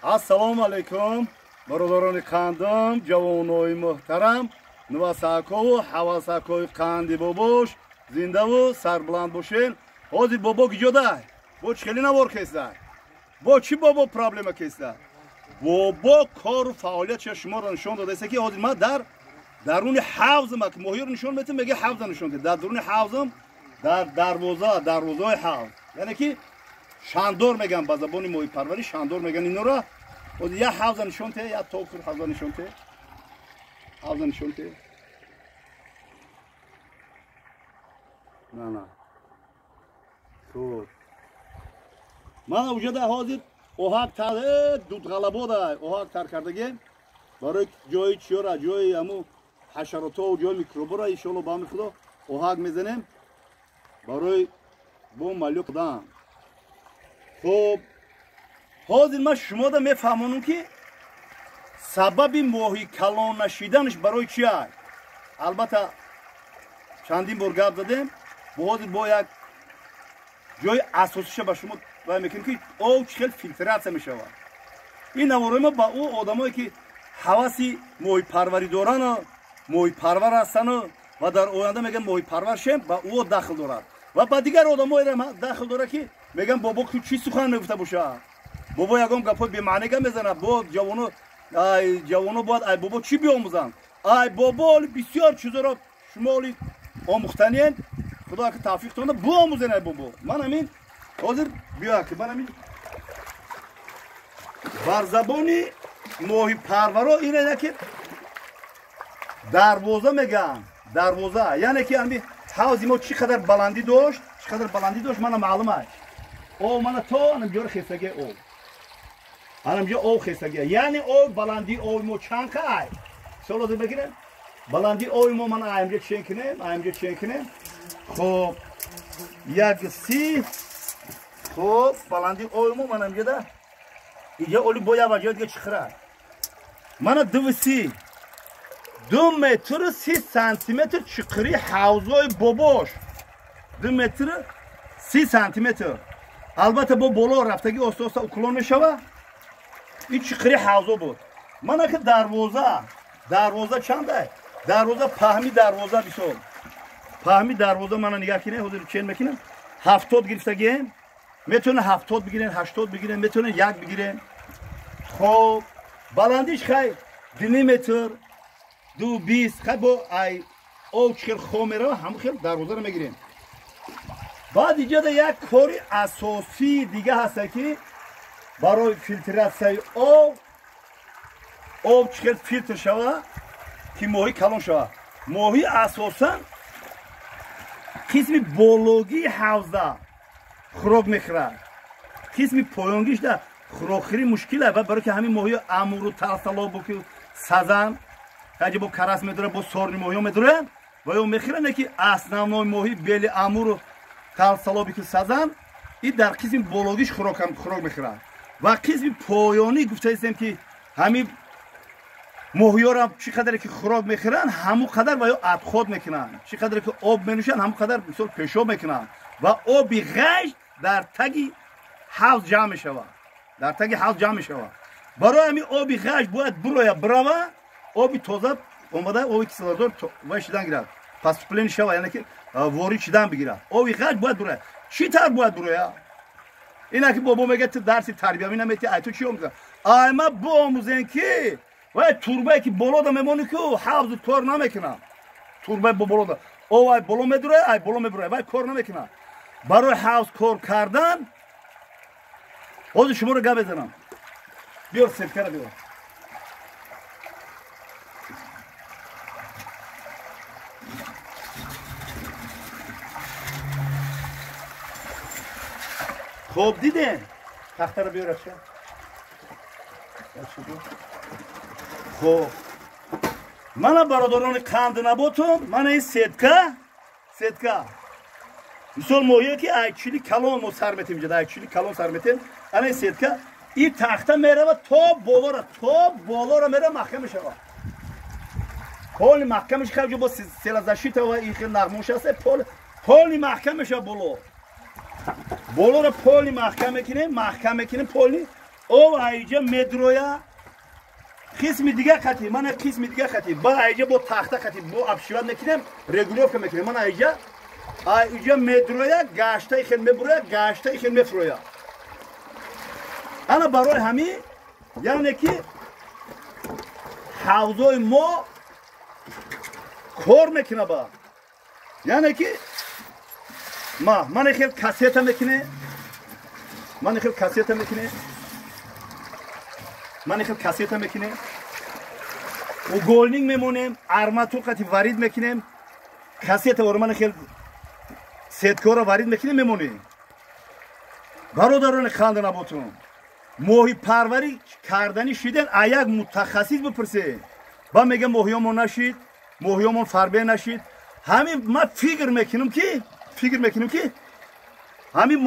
Assalomu alaykum. Birodaroni qandim, javonoy muhtaram, nuvasako, havasakoy qandi bobosh, zindavu sarbuland boshin. Hozir bobo gijoda. Bo chkeli navor keslar. Bo chi bobo problema keslar. Bobo kor faoliyat shoma ro nishon dodase ki hozir ma daruni havzim ak mohir nishon metim mege havza nishon dar daruni havzim dar darvozay havz. Ya'ni ki Şandor megan bazaboni moy parvari Şandor megan inora o ya havza nishonte ya tokur havza nishonte havza nishonte na so mana ujada hozir ohak tare dudg'alaboda ohak tar kardagi baroy joy chiora joy amu hasharoto joy mikrobora inshaalloh ba mikro ohak mezanem baroy bu malukdan. خب حاضر من شما دا میفهمونم که سبب ماهی کلان نشیدنش برای چی است. البته چندین بار گپ زدم حاضر با یک جای اساسیش به شما باید میگم که آب چقدر فیلتراسیون میشه. این نواره ما با او آدمایی که حواسی ماهی پروری دارن و ماهی پرور هستن و در آینده میگن ماهی پرور شیم با او دخل دارد و با دیگر آدمایی دخل داره که میگم بابا که چی سخن میگفته باشه بابا یگام گپای بی معنی میزنه با جوانو باید ای بابا چی بیاموزن ای بابا بسیار چیزا رو شما آموختنین خدا که توفیق تونه بیاموزن ای بابا من همین حاضر بیا که من همین بر زبانی ماهی پرورا اینه که دروازه میگن دروازه یعنی که همین حوض ما چقدر بلندی داشت من معلومه او من تو نمیجور خیسگی او نمیجور او خیسگی یعنی او بلندی او مو چند که سوالو بگیرم بلندی او مو من اینجا چند کنم خب یک سی خب بلندی او مو من اینجا ده اینجا اولی باید وجود که چخره من دو متر 30 سانتی متر چقری حوضای باباش 2 متر 30 سانتی متر البته با بالا رفتگی آستا اکلون میشوه این چقری حوضا بود من که دروازه چنده دروازه پهمی دروازه بیسون پهمی دروازه من نگاه کنه حضور چین میکنم 70 گرفتگیم میتونه 70 بگیرن 80 بگیرن میتونه 1 بگیرن خب بلندیش خیلی 2 متر 2.20 خیلی با ای او چخیل خومه هم خیلی دروازه رو میگیرن بعد اینجا یک کاری اساسی دیگه هست که برای فیلتراسیون آب چقدر فیلتر شوه که ماهی کلان شوه ماهی اساسا قسم بالوگی حوزه خوراک میخوره قسم پایانگیش ده خوراکخوری مشکله و برای که همین ماهی امور و ترسلاب که سزن که با کرس میداره با سارنی ماهی میداره و یا میخوره که اصلا ماهی بیلی امور ترسلابی که سزن این در قسم بالوگیش خوراک میخوره و قسم پایانی گفته هستیم که همین ماهی ها را چقدر که خوراک میخورن همون قدر و یا ادخود میکنن چقدر که آب مینوشن همون قدر مثلا پیشاب میکنن و آبی غش در تگی حوض جمع میشوه برای همین آبی غش باید بروه آبی تازه اومده آبی کسلادار و شدن گیرد پس پلین شوه یعنی که واری چیدن بگیره آبی غش باید بروه چی تر باید بروه اینا که بابا میگه تو درسی تربیه می نمیتی ای تو چی آموزن ای ما با آموزن که و توربه که بالا دا میمونی که حوض کار نمیکنن توربه با بالا دا او ای بالا میدوره ای بالا میبره و کار نمیکنن برای حوض کار کردن حوض شما رو گه بزنم بیار سرکه رو بیار خب دیدین تخته رو بیار افشه خب من برادران قند نباتم من این سدکه مثال ماهیه که ایچیلی کلان ما سر میتیم جدا ایچیلی کلان سر میتیم انا این سدکه این تخته میره و تا بالا را میره محکم میشه پول محکم میشه خیلی با سلازشیت و این خیلی نغموش هسته پول محکم میشه بالا را پولی محکم میکنیم پولی او اینجا مترویا قسم دیگه خطی من قسم دیگه خطی با اینجا با تخته خطی با ابشوات میکنم رگولوف میکنم من اینجا مترویا گاشته خیلی میبره گاشته خیلی میفرویا انا برای همین یعنی که حوضای ما کار میکنه با یعنی که من خیلی کاسیت میکنه من خیلی کاسیت میکنه و گولنینگ میمونیم ارماتور قطعی وارد میکنیم کاسیت و من خیلی سیدکار وارد میکنیم میمونیم برادران خانده نبودم موهی پروری کردنی شدن ایک متخصص بپرسه با میگه موهیامون نشید موهیامون فربه نشید همین ما فکر میکنم که همین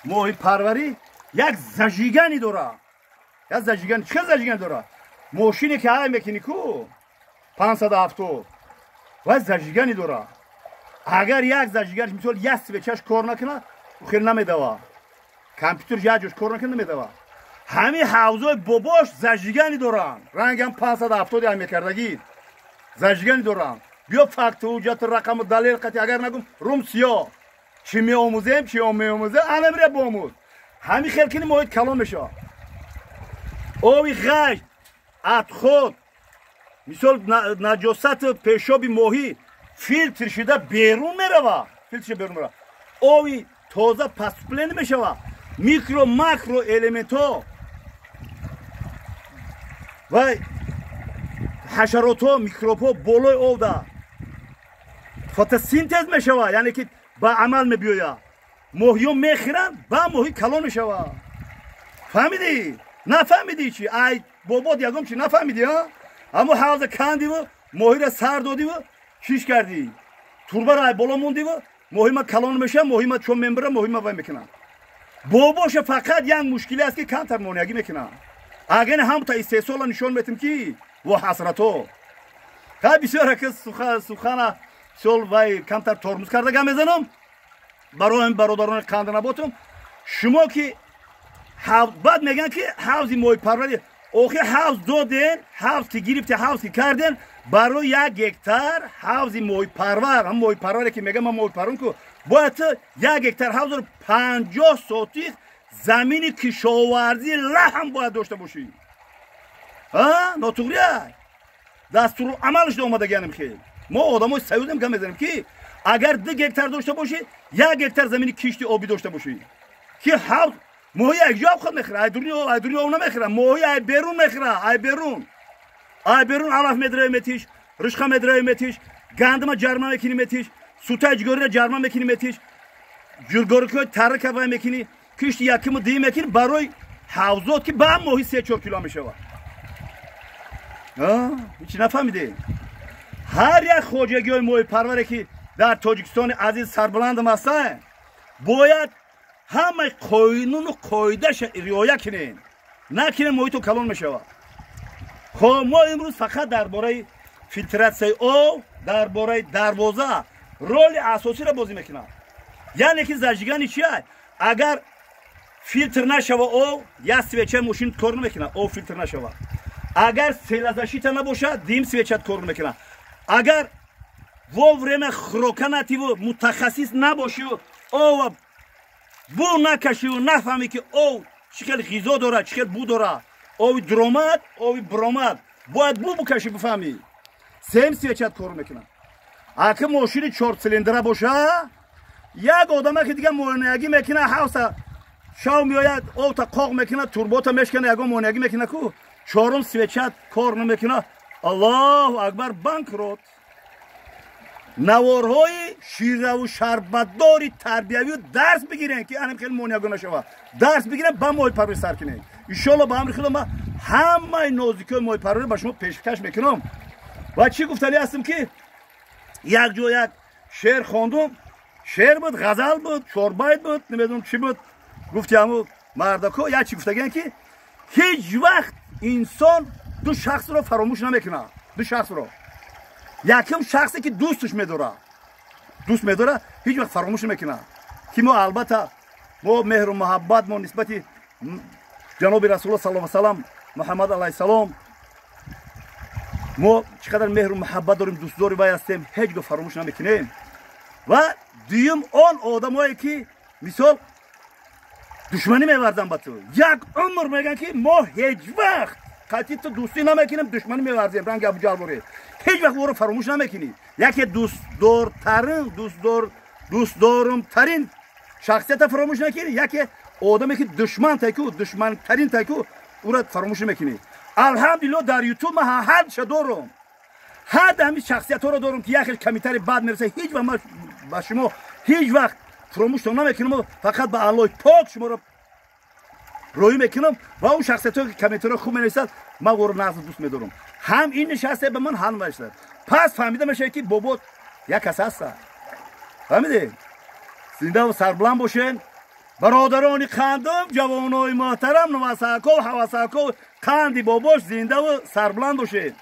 موهی پروری یک زجیگانی داره یک زجیگان چه زجیگان داره ماشینی که های میکنی کو 570 و زجیگانی داره اگر یک زجیگان مثل یک سویچش کار نکنه خیلی نمیدوه کامپیوتر جاش کار نکنه نمیدوه همین حوضای باباش زجیگانی دارن رنگم 570 هم میکردگی زجیگانی دارن بیا فکت حجت رقم و دلیل قطعی اگر نگم روم سیاه چی می آموزیم چی میآموزه انا میره باموز همین خیلی کنی محیط کلان میشه آبی غش ادخود مثل نجاست پیشابی ماهی فیلتر شده بیرون میره آبی تازه پسپلین میشه میکرو ماکرو الیمنت ها و حشرات ها میکروب ها بالای آب ده فتوسینتز میشه یعنی که با عمل میبیاید ماهی ها میخورن با ماهی کلان میشه فهمیدی؟ نفهمیدی چی؟ ای بابا دیگم چی نفهمیدی ها؟ اما حوض کندی و ماهی را سر دادی و چیش کردی؟ توربه را بالا موندی و ماهی ما کلان میشه ماهی ما چون میبره ماهی ما وای میکنن باباش فقط یک مشکلی است که کمتر مونیگی میکنن اگر هم تا 3 سال نشون میتیم که و حسرتو تا بسیار که سخن سال وای کمتر ترمز کرده میزنم برای برادران خانده نبودم شما که بعد میگن که حوضی موی پروری اوخی حوض دادن حوض که گرفته حوض که کردن برای 1 هکتار حوضی موی پرور هم موی پروری که میگم من موی پرورم که باید 1 هکتار حوض رو 50 سوتی زمین کشاورزی لحم باید داشته باشی ناتوریه دستور عملش اومده گنم خیلی ما آدمای سعودیم که میزنیم که اگر 2 هکتار داشته باشی 1 هکتار زمین کشتی آبی داشته باشی که حوض ماهی اجاب خود میخوره ای دنیا اون نمیخوره ماهی ای بیرون میخوره ای بیرون علف مدره میتیش رشقه مدره میتیش گندم جرما میکنی میتیش سوتا جگوری جرما میکنی میتیش جرگوری که ترک وای میکنی کشتی یکم دی میکنی برای حوضات که با ماهی 3-4 کیلو میشه هیچ نفهمیده هر یک خواجگی های ماهی پروره که در تاجیکستان عزیز سربلند هستن باید همه قانون و قاعده‌اش رعایت کنین نکنین محیط کلان میشه خب ما امروز فقط درباره فیلتراسیون آب درباره دروازه رول اساسی را بازی میکنم یعنی که زجیگانی چیه اگر فیلتر نشوه آب یا سویچه ماشین کار نمیکنه آب فیلتر نشوه اگر سیلازشیت نباشه دیم سویچت کار نمیکنه اگر وورم خروکناتی و متخصص نباشی آب بو نکشی و نفهمی که او چقدر غذا داره چقدر بو داره او درآمد او برآمد باید بو بکشی بفهمی سیم سویچت کار میکنه اگه ماشین 4 سیلندر باشه یک آدمه که دیگه مونیگی میکنه حوض شاو میآید او تا قاق میکنه توربوتا میشکنه یگو مونیگی میکنه کو 4م سویچت کار نمیکنه الله اکبر بانکروت نوارهای شیره و شربتداری تربیوی درس بگیرن که انم خیلی مونیگو نشوه درس بگیرن با ماهی پروری سر کنین انشالله با امر خدا ما همه نازکی ماهی پروری با شما پیشکش میکنم و چی گفتنی هستم که یک جا یک شعر خواندم شعر بود غزل بود شوربایت بود نمیدونم چی بود گفتی همو مردکو یا چی گفتگن که هیچ وقت انسان 2 شخص رو فراموش نمیکنه 2 شخص رو یکم شخصی که دوست میداره هیچ وقت فراموش نمیکنه که ما البته ما مهر و محبت ما نسبت جناب رسول الله صلی الله علیه و سلام محمد علیه السلام ما چقدر مهر و محبت داریم دوستدار وی هستیم هیچ فراموش نمیکنیم و دویم آن آدمایی که مثال دشمنی می‌ورزن با تو یک عمر میگن که ما هیچ وقت قطعی تو دوستی نمیکنیم دشمنی می‌ورزیم رنگ ابو جهل بوره هیچ وقت او رو فراموش نمیکنی یکی دوستدارم ترین شخصیت فراموش نکنی یکی آدمی که دشمن تکو دشمن ترین تکو او را فراموش نمیکنی الحمدلله در یوتیوب من هر چه دارم هر همین شخصیت ها رو دارم که یکی کمیتر بعد میرسه هیچ وقت با شما هیچ وقت فراموش نمیکنم فقط به الله پاک شما رو روی میکنم و اون شخصیت ها که کمیتر خوب مینویسد من او رو نزد دوست میدارم هم این نشسته به من هم نوشته پس فهمیده میشه که بابا یک کس هست فهمیده زنده و سربلند باشین برادران قندم جوانای محترم نواسکا و حواسکا قندی باباش زنده و سربلند باشین